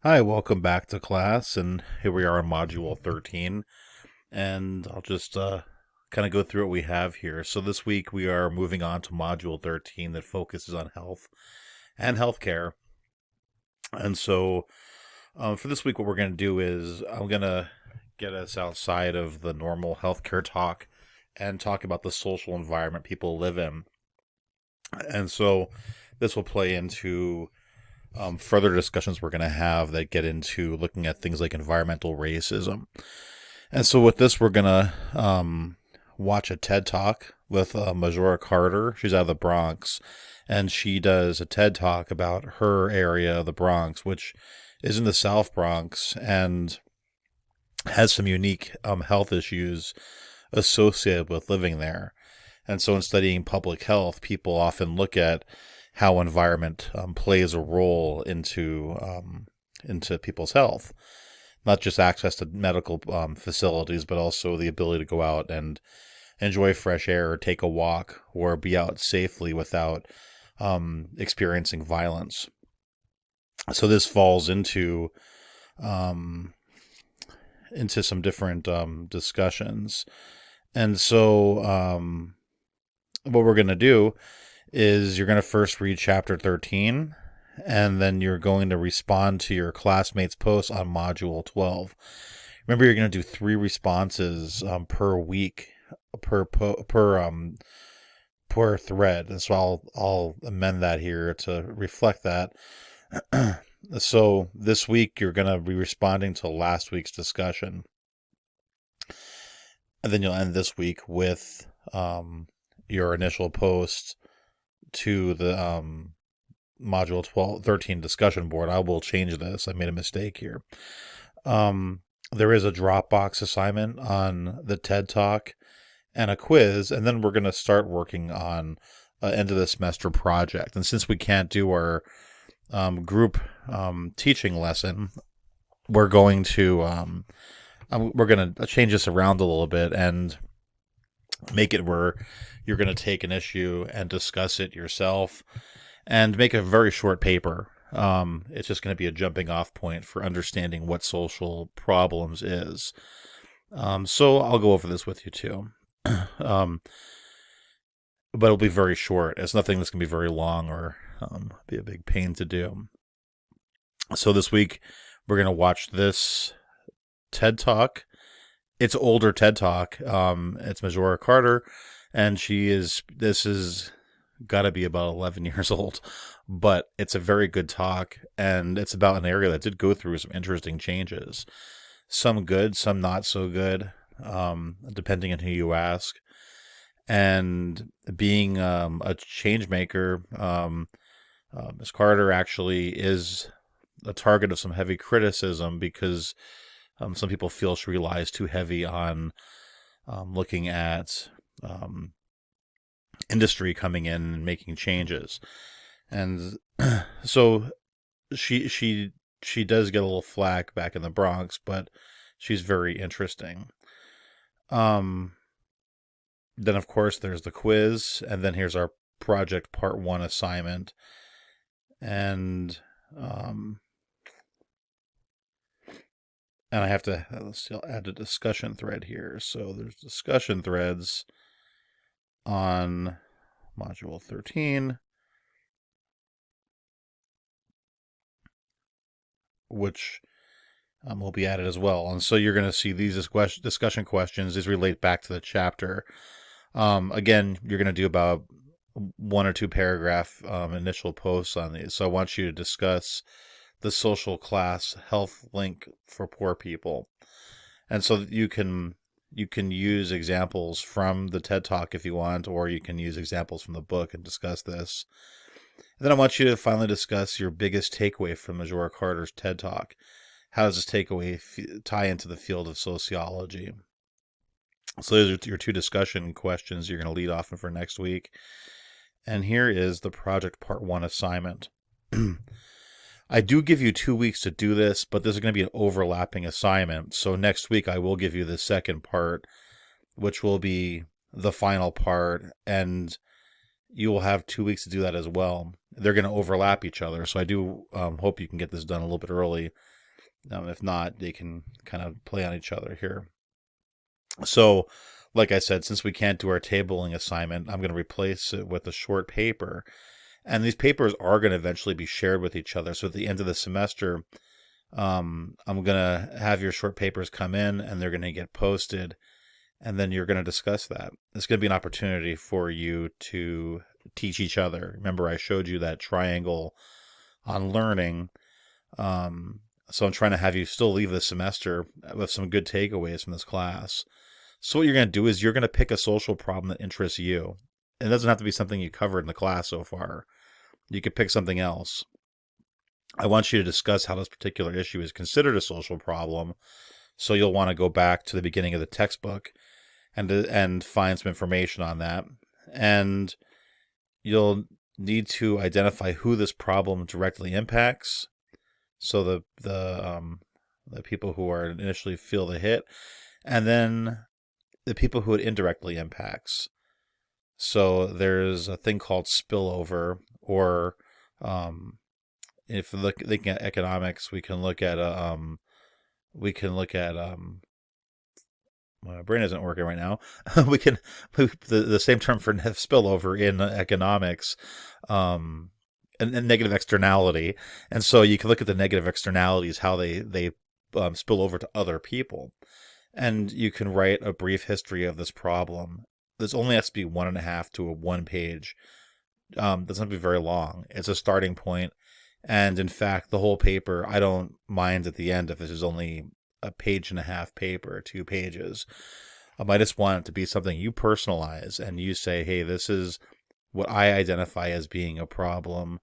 Hi, welcome back to class, and here we are on Module 13, and I'll just kind of go through what we have here. So this week we are moving on to Module 13 that focuses on health and healthcare. And so for this week, what we're going to do is I'm going to get us outside of the normal healthcare talk and talk about the social environment people live in. And so this will play into further discussions we're going to have that get into looking at things like environmental racism. And so with this, we're going to watch a TED Talk with Majora Carter. She's out of the Bronx, and she does a TED Talk about her area, the Bronx, which is in the South Bronx and has some unique health issues associated with living there. And so in studying public health, people often look at how environment plays a role into people's health, not just access to medical facilities, but also the ability to go out and enjoy fresh air, or take a walk, or be out safely without experiencing violence. So this falls into some different discussions. And so what we're going to do is you're going to first read chapter 13, and then you're going to respond to your classmates' posts on module 12. Remember, you're going to do 3 responses per week, per thread. And so I'll amend that here to reflect that. So this week you're going to be responding to last week's discussion, and then you'll end this week with your initial post to the module 13 discussion board. I will change this. I made a mistake here. There is a Dropbox assignment on the TED Talk and a quiz, and then we're going to start working on end of the semester project. And since we can't do our group teaching lesson, we're going to change this around a little bit and make it where you're going to take an issue and discuss it yourself, and make a very short paper. It's just going to be a jumping off point for understanding what social problems is. So I'll go over this with you too. But it'll be very short. It's nothing that's going to be very long or be a big pain to do. So this week we're going to watch this TED Talk. It's older TED Talk. It's Majora Carter, and this is got to be about 11 years old, but it's a very good talk, and it's about an area that did go through some interesting changes. Some good, some not so good, depending on who you ask. And being a change maker, Ms. Carter actually is a target of some heavy criticism because some people feel she relies too heavy on looking at industry coming in and making changes. And so she does get a little flack back in the Bronx, but she's very interesting. Then of course there's the quiz, and then here's our project part 1 assignment. And I have to add a discussion thread here. So there's discussion threads on module 13, which will be added as well. And so you're going to see these discussion questions. These relate back to the chapter. Again, you're going to do about 1 or 2 paragraph initial posts on these. So I want you to discuss the social class health link for poor people. And so you can use examples from the TED Talk if you want, or you can use examples from the book and discuss this. And then I want you to finally discuss your biggest takeaway from Majora Carter's TED Talk. How does this takeaway tie into the field of sociology? So those are your 2 discussion questions you're going to lead off for next week. And here is the project part 1 assignment. I do give you 2 weeks to do this, but this is going to be an overlapping assignment. So next week I will give you the second part, which will be the final part, and you will have 2 weeks to do that as well. they're going to overlap each other. So I do hope you can get this done a little bit early. If not, they can kind of play on each other here. So, like I said, since we can't do our tabling assignment, I'm going to replace it with a short paper. And these papers are going to eventually be shared with each other. So at the end of the semester, I'm going to have your short papers come in and they're going to get posted. And then you're going to discuss that. It's going to be an opportunity for you to teach each other. Remember, I showed you that triangle on learning. So I'm trying to have you still leave the semester with some good takeaways from this class. So what you're going to do is you're going to pick a social problem that interests you. It doesn't have to be something you covered in the class so far. You could pick something else. I want you to discuss how this particular issue is considered a social problem. So you'll want to go back to the beginning of the textbook and find some information on that. And you'll need to identify who this problem directly impacts. So the people who are initially feel the hit, and then the people who it indirectly impacts. So there's a thing called spillover, or if we're looking at economics, we can look at my brain isn't working right now. We can the same term for spillover in economics, and negative externality. And so you can look at the negative externalities, how they spill over to other people. And you can write a brief history of this problem. This only has to be 1.5 to a 1 page. Doesn't have to be very long. It's a starting point. And in fact, the whole paper, I don't mind at the end if this is only a 1.5 page paper, 2 pages. I just want it to be something you personalize and you say, hey, this is what I identify as being a problem.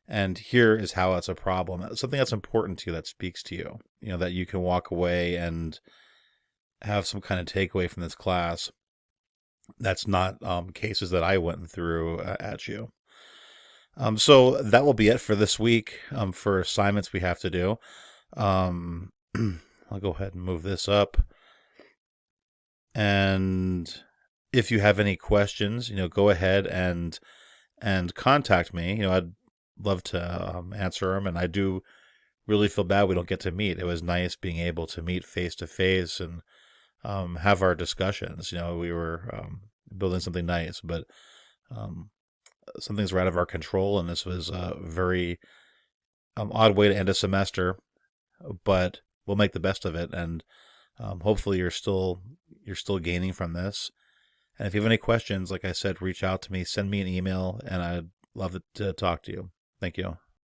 And here is how it's a problem. Something that's important to you, that speaks to you, that you can walk away and have some kind of takeaway from this class. That's not cases that I went through at you. So that will be it for this week for assignments we have to do. I'll go ahead and move this up. And if you have any questions, go ahead and contact me. I'd love to answer them. And I do really feel bad we don't get to meet. It was nice being able to meet face to face and have our discussions. We were building something nice, but some things were out of our control, and this was a very odd way to end a semester. But we'll make the best of it, and hopefully you're still gaining from this. And if you have any questions, like I said, reach out to me, send me an email, and I'd love to talk to you. Thank you.